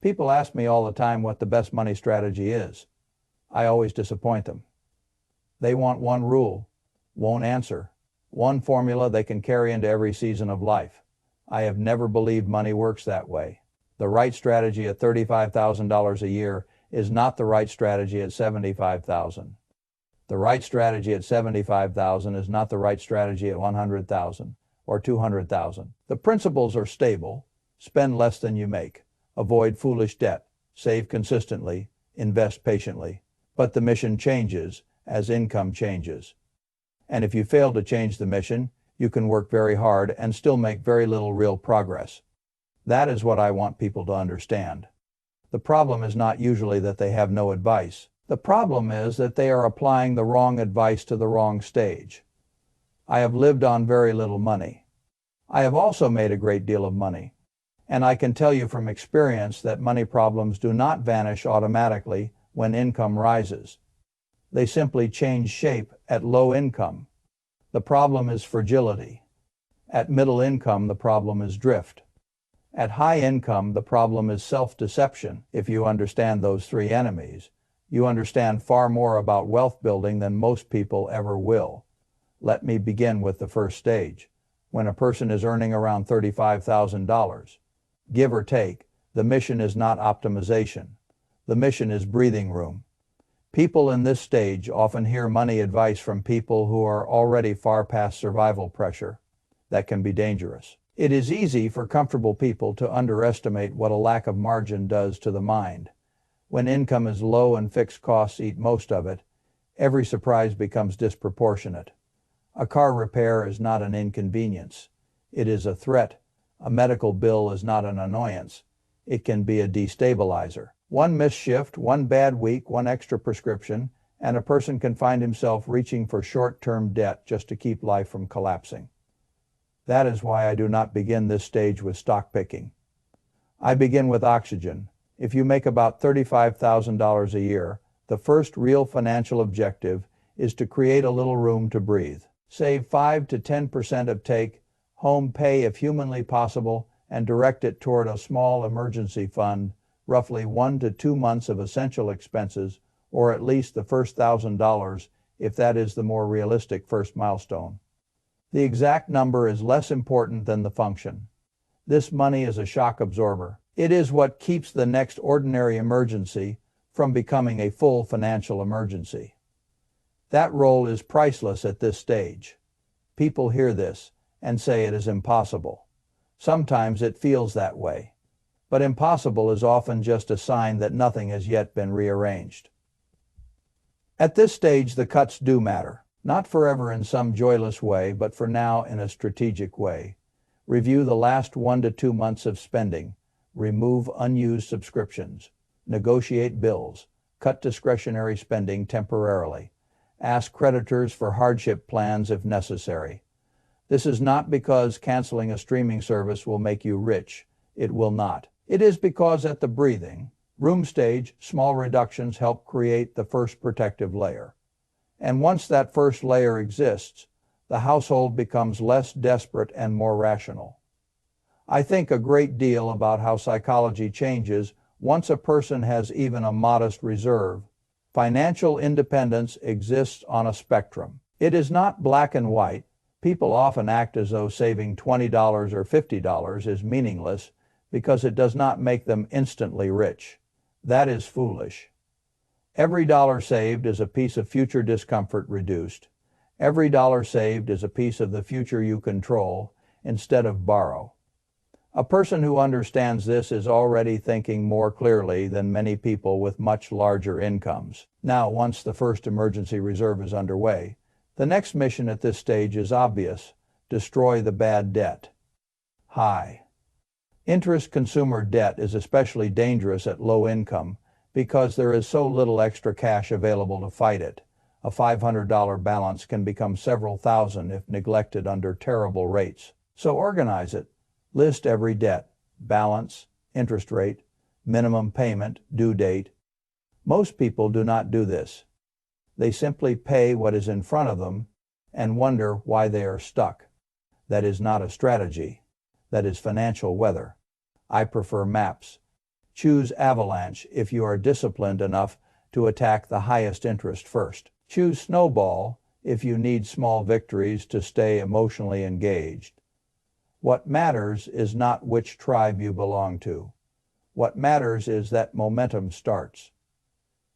People ask me all the time what the best money strategy is. I always disappoint them. They want one rule, won't answer, one formula they can carry into every season of life. I have never believed money works that way. The right strategy at $35,000 a year is not the right strategy at $75,000. The right strategy at $75,000 is not the right strategy at $100,000 or $200,000. The principles are stable. Spend less than you make. Avoid foolish debt. Save consistently. Invest patiently. But the mission changes as income changes. And if you fail to change the mission, you can work very hard and still make very little real progress. That is what I want people to understand. The problem is not usually that they have no advice. The problem is that they are applying the wrong advice to the wrong stage. I have lived on very little money. I have also made a great deal of money. And I can tell you from experience that money problems do not vanish automatically when income rises. They simply change shape at low income. The problem is fragility. At middle income, the problem is drift. At high income, the problem is self-deception. If you understand those three enemies, you understand far more about wealth building than most people ever will. Let me begin with the first stage. When a person is earning around $35,000, give or take, the mission is not optimization. The mission is breathing room. People in this stage often hear money advice from people who are already far past survival pressure. That can be dangerous. It is easy for comfortable people to underestimate what a lack of margin does to the mind. When income is low and fixed costs eat most of it, every surprise becomes disproportionate. A car repair is not an inconvenience. It is a threat. A medical bill is not an annoyance. It can be a destabilizer. One missed shift, one bad week, one extra prescription, and a person can find himself reaching for short-term debt just to keep life from collapsing. That is why I do not begin this stage with stock picking. I begin with oxygen. If you make about $35,000 a year, the first real financial objective is to create a little room to breathe. Save 5 to 10% of take-home pay if humanly possible and direct it toward a small emergency fund, roughly 1 to 2 months of essential expenses, or at least the first $1,000 if that is the more realistic first milestone. The exact number is less important than the function. This money is a shock absorber. It is what keeps the next ordinary emergency from becoming a full financial emergency. That role is priceless at this stage. People hear this and say it is impossible. Sometimes it feels that way. But impossible is often just a sign that nothing has yet been rearranged. At this stage, the cuts do matter. Not forever in some joyless way, but for now in a strategic way. Review the last 1 to 2 months of spending. Remove unused subscriptions. Negotiate bills. Cut discretionary spending temporarily. Ask creditors for hardship plans if necessary. This is not because canceling a streaming service will make you rich. It will not. It is because at the breathing room stage, small reductions help create the first protective layer. And once that first layer exists, the household becomes less desperate and more rational. I think a great deal about how psychology changes once a person has even a modest reserve. Financial independence exists on a spectrum. It is not black and white. People often act as though saving $20 or $50 is meaningless because it does not make them instantly rich. That is foolish. Every dollar saved is a piece of future discomfort reduced. Every dollar saved is a piece of the future you control instead of borrow. A person who understands this is already thinking more clearly than many people with much larger incomes. Now, once the first emergency reserve is underway, the next mission at this stage is obvious: destroy the bad debt. High interest consumer debt is especially dangerous at low income because there is so little extra cash available to fight it. A $500 balance can become several thousand if neglected under terrible rates. So organize it. List every debt, balance, interest rate, minimum payment, due date. Most people do not do this. They simply pay what is in front of them and wonder why they are stuck. That is not a strategy. That is financial weather. I prefer maps. Choose Avalanche if you are disciplined enough to attack the highest interest first. Choose Snowball if you need small victories to stay emotionally engaged. What matters is not which tribe you belong to. What matters is that momentum starts.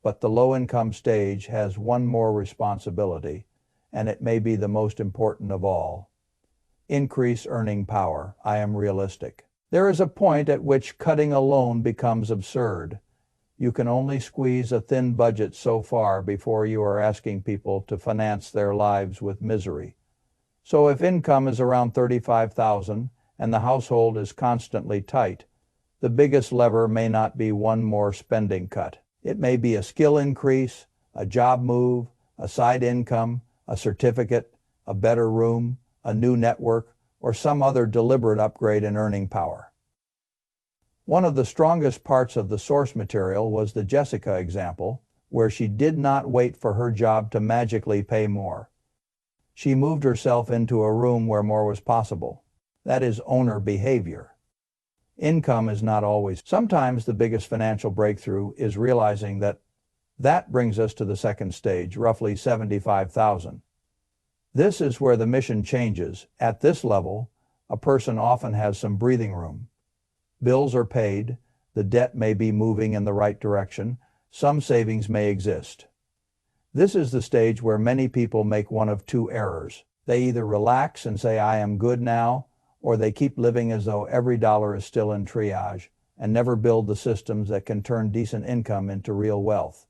But the low-income stage has one more responsibility, and it may be the most important of all. Increase earning power. I am realistic. There is a point at which cutting a loan becomes absurd. You can only squeeze a thin budget so far before you are asking people to finance their lives with misery. So if income is around $35,000 and the household is constantly tight, the biggest lever may not be one more spending cut. It may be a skill increase, a job move, a side income, a certificate, a better room, a new network, or some other deliberate upgrade in earning power. One of the strongest parts of the source material was the Jessica example, where she did not wait for her job to magically pay more. She moved herself into a room where more was possible. That is owner behavior. Income is not always. Sometimes the biggest financial breakthrough is realizing that. That brings us to the second stage, roughly $75,000. This is where the mission changes. At this level, a person often has some breathing room. Bills are paid, the debt may be moving in the right direction, some savings may exist. This is the stage where many people make one of two errors. They either relax and say, I am good now, or they keep living as though every dollar is still in triage and never build the systems that can turn decent income into real wealth.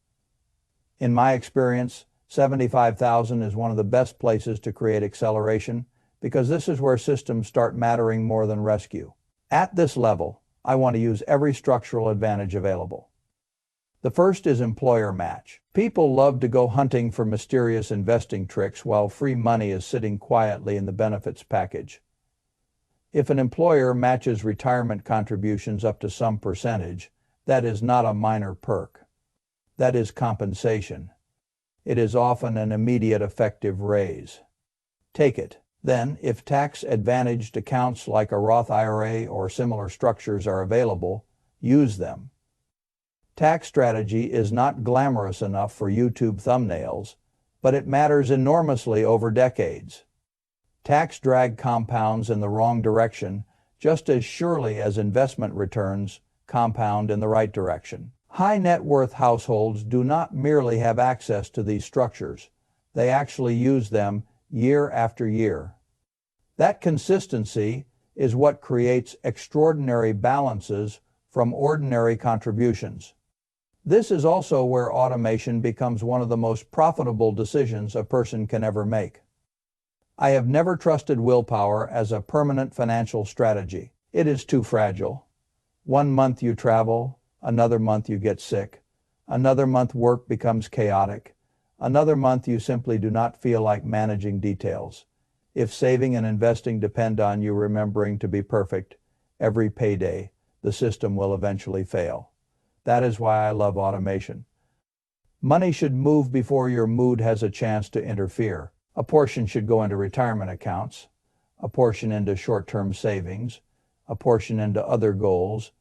In my experience, $75,000 is one of the best places to create acceleration because this is where systems start mattering more than rescue. At this level, I want to use every structural advantage available. The first is employer match. People love to go hunting for mysterious investing tricks while free money is sitting quietly in the benefits package. If an employer matches retirement contributions up to some percentage, that is not a minor perk. That is compensation. It is often an immediate effective raise. Take it. Then, if tax-advantaged accounts like a Roth IRA or similar structures are available, use them. Tax strategy is not glamorous enough for YouTube thumbnails, but it matters enormously over decades. Tax drag compounds in the wrong direction just as surely as investment returns compound in the right direction. High net worth households do not merely have access to these structures, they actually use them year after year. That consistency is what creates extraordinary balances from ordinary contributions. This is also where automation becomes one of the most profitable decisions a person can ever make. I have never trusted willpower as a permanent financial strategy. It is too fragile. One month you travel, another month you get sick, another month work becomes chaotic, another month you simply do not feel like managing details. If saving and investing depend on you remembering to be perfect every payday, the system will eventually fail. That is why I love automation. Money should move before your mood has a chance to interfere. A portion should go into retirement accounts, a portion into short-term savings, a portion into other goals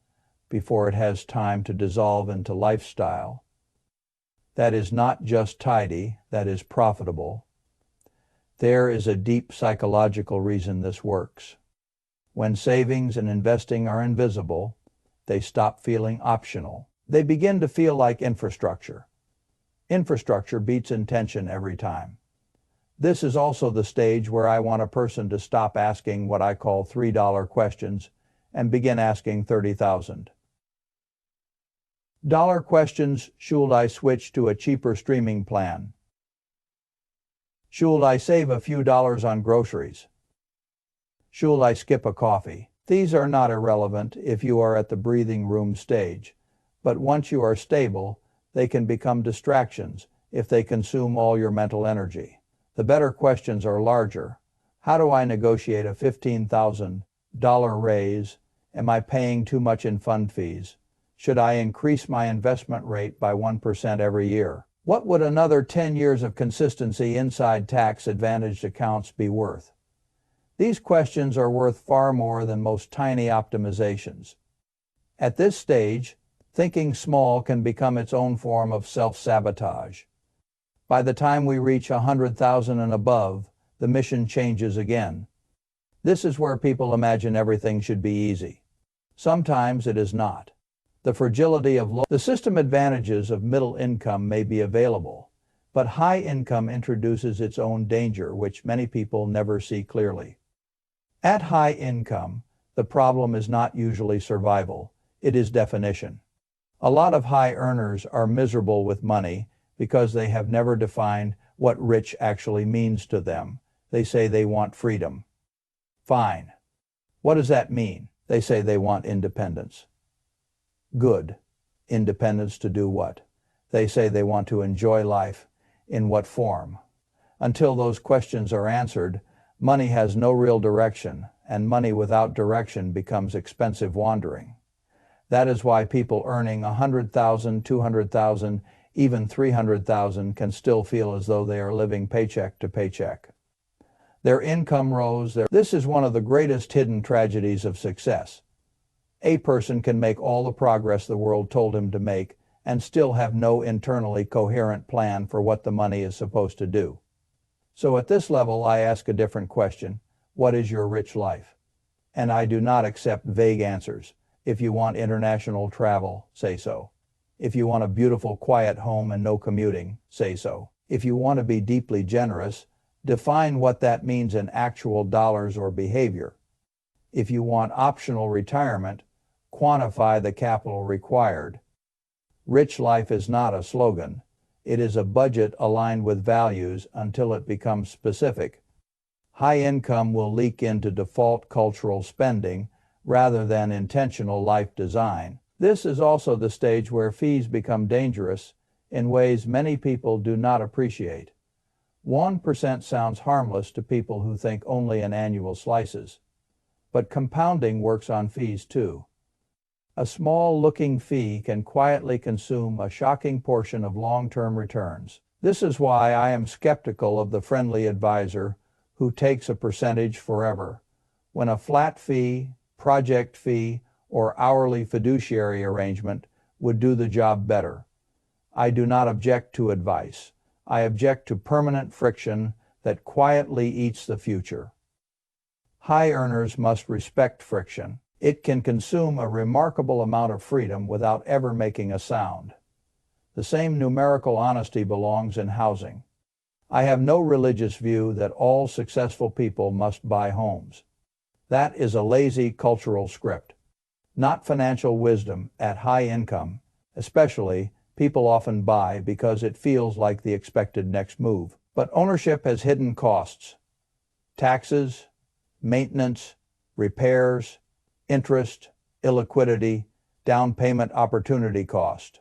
before it has time to dissolve into lifestyle. That is not just tidy, that is profitable. There is a deep psychological reason this works. When savings and investing are invisible, they stop feeling optional. They begin to feel like infrastructure. Infrastructure beats intention every time. This is also the stage where I want a person to stop asking what I call $3 questions and begin asking $30,000 questions. Should I switch to a cheaper streaming plan? Should I save a few dollars on groceries? Should I skip a coffee? These are not irrelevant if you are at the breathing room stage, but once you are stable, they can become distractions if they consume all your mental energy. The better questions are larger. How do I negotiate a $15,000 raise? Am I paying too much in fund fees? Should I increase my investment rate by 1% every year? What would another 10 years of consistency inside tax-advantaged accounts be worth? These questions are worth far more than most tiny optimizations. At this stage, Thinking small can become its own form of self-sabotage. By the time we reach 100,000 and above, the mission changes again. This is where people imagine everything should be easy. Sometimes it is not. The fragility of the system advantages of middle income may be available, but high income introduces its own danger, which many people never see clearly. At high income, the problem is not usually survival, it is definition. A lot of high earners are miserable with money because they have never defined what rich actually means to them. They say they want freedom. Fine. What does that mean? They say they want independence. Good. Independence to do what? They say they want to enjoy life. In what form? Until those questions are answered, money has no real direction, and money without direction becomes expensive wandering. That is why people earning 100,000, 200,000, even 300,000 can still feel as though they are living paycheck to paycheck. Their income rose. This is one of the greatest hidden tragedies of success. A person can make all the progress the world told him to make and still have no internally coherent plan for what the money is supposed to do. So at this level, I ask a different question. What is your rich life? And I do not accept vague answers. If you want international travel, say so. If you want a beautiful, quiet home and no commuting, say so. If you want to be deeply generous, define what that means in actual dollars or behavior. If you want optional retirement, quantify the capital required. Rich life is not a slogan. It is a budget aligned with values until it becomes specific. High income will leak into default cultural spending rather than intentional life design. This is also the stage where fees become dangerous in ways many people do not appreciate. 1% sounds harmless to people who think only in annual slices. But compounding works on fees too. A small-looking fee can quietly consume a shocking portion of long-term returns. This is why I am skeptical of the friendly advisor who takes a percentage forever, when a flat fee, project fee, or hourly fiduciary arrangement would do the job better. I do not object to advice. I object to permanent friction that quietly eats the future. High earners must respect friction. It can consume a remarkable amount of freedom without ever making a sound. The same numerical honesty belongs in housing. I have no religious view that all successful people must buy homes. That is a lazy cultural script. Not financial wisdom. At high income, especially, people often buy because it feels like the expected next move. But ownership has hidden costs. Taxes, maintenance, repairs, interest, illiquidity, down payment opportunity cost.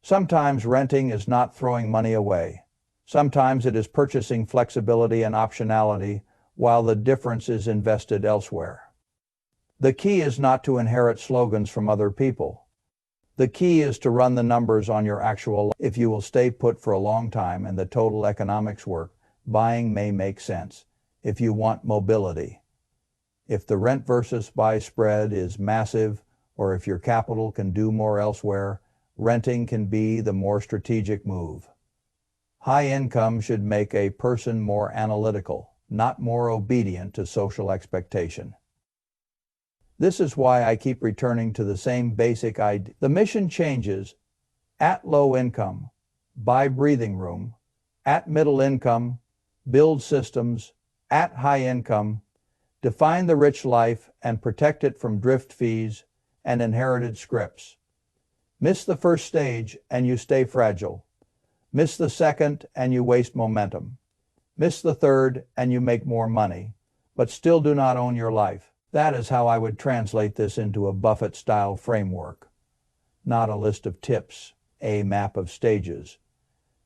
Sometimes renting is not throwing money away. Sometimes it is purchasing flexibility and optionality while the difference is invested elsewhere. The key is not to inherit slogans from other people. The key is to run the numbers on your actual life. If you will stay put for a long time and the total economics work, buying may make sense. If you want mobility. If the rent versus buy spread is massive, or if your capital can do more elsewhere, renting can be the more strategic move. High income should make a person more analytical, not more obedient to social expectation. This is why I keep returning to the same basic idea. The mission changes. At low income, buy breathing room. At middle income, build systems. At high income, define the rich life and protect it from drift fees and inherited scripts. Miss the first stage and you stay fragile. Miss the second and you waste momentum. Miss the third and you make more money, but still do not own your life. That is how I would translate this into a Buffett-style framework. Not a list of tips, a map of stages.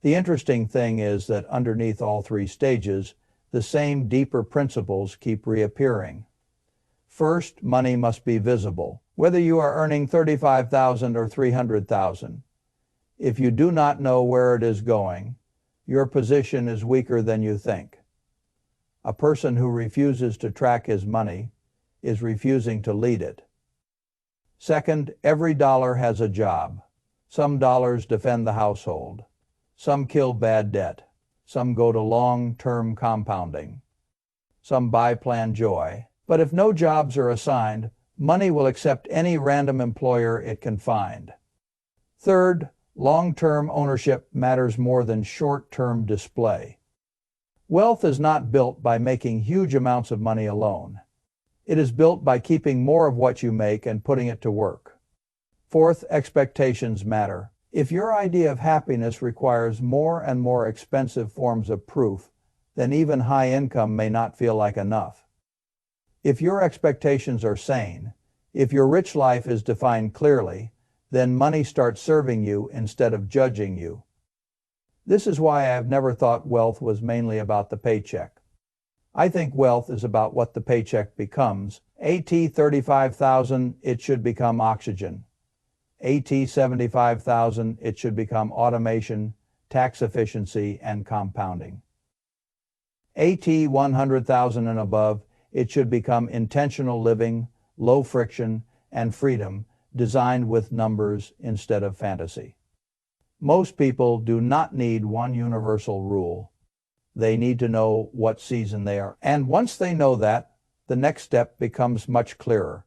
The interesting thing is that underneath all three stages, the same deeper principles keep reappearing. First, money must be visible, whether you are earning $35,000 or $300,000. If you do not know where it is going, your position is weaker than you think. A person who refuses to track his money is refusing to lead it. Second, every dollar has a job. Some dollars defend the household. Some kill bad debt. Some go to long-term compounding. Some buy planned joy. But if no jobs are assigned, money will accept any random employer it can find. Third, long-term ownership matters more than short-term display. Wealth is not built by making huge amounts of money alone. It is built by keeping more of what you make and putting it to work. Fourth, expectations matter. If your idea of happiness requires more and more expensive forms of proof, then even high income may not feel like enough. If your expectations are sane, if your rich life is defined clearly, then money starts serving you instead of judging you. This is why I have never thought wealth was mainly about the paycheck. I think wealth is about what the paycheck becomes. AT 35,000, it should become oxygen. AT 75,000, it should become automation, tax efficiency, and compounding. AT 100,000 and above, it should become intentional living, low friction, and freedom, designed with numbers instead of fantasy. Most people do not need one universal rule. They need to know what season they are. And once they know that, the next step becomes much clearer.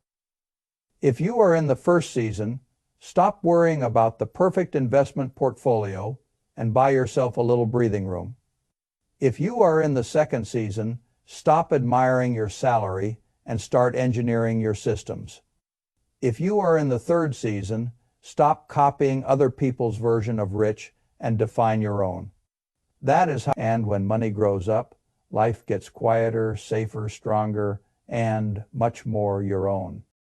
If you are in the first season, stop worrying about the perfect investment portfolio and buy yourself a little breathing room. If you are in the second season, stop admiring your salary and start engineering your systems. If you are in the third season, stop copying other people's version of rich and define your own. That is how, and when money grows up, life gets quieter, safer, stronger, and much more your own.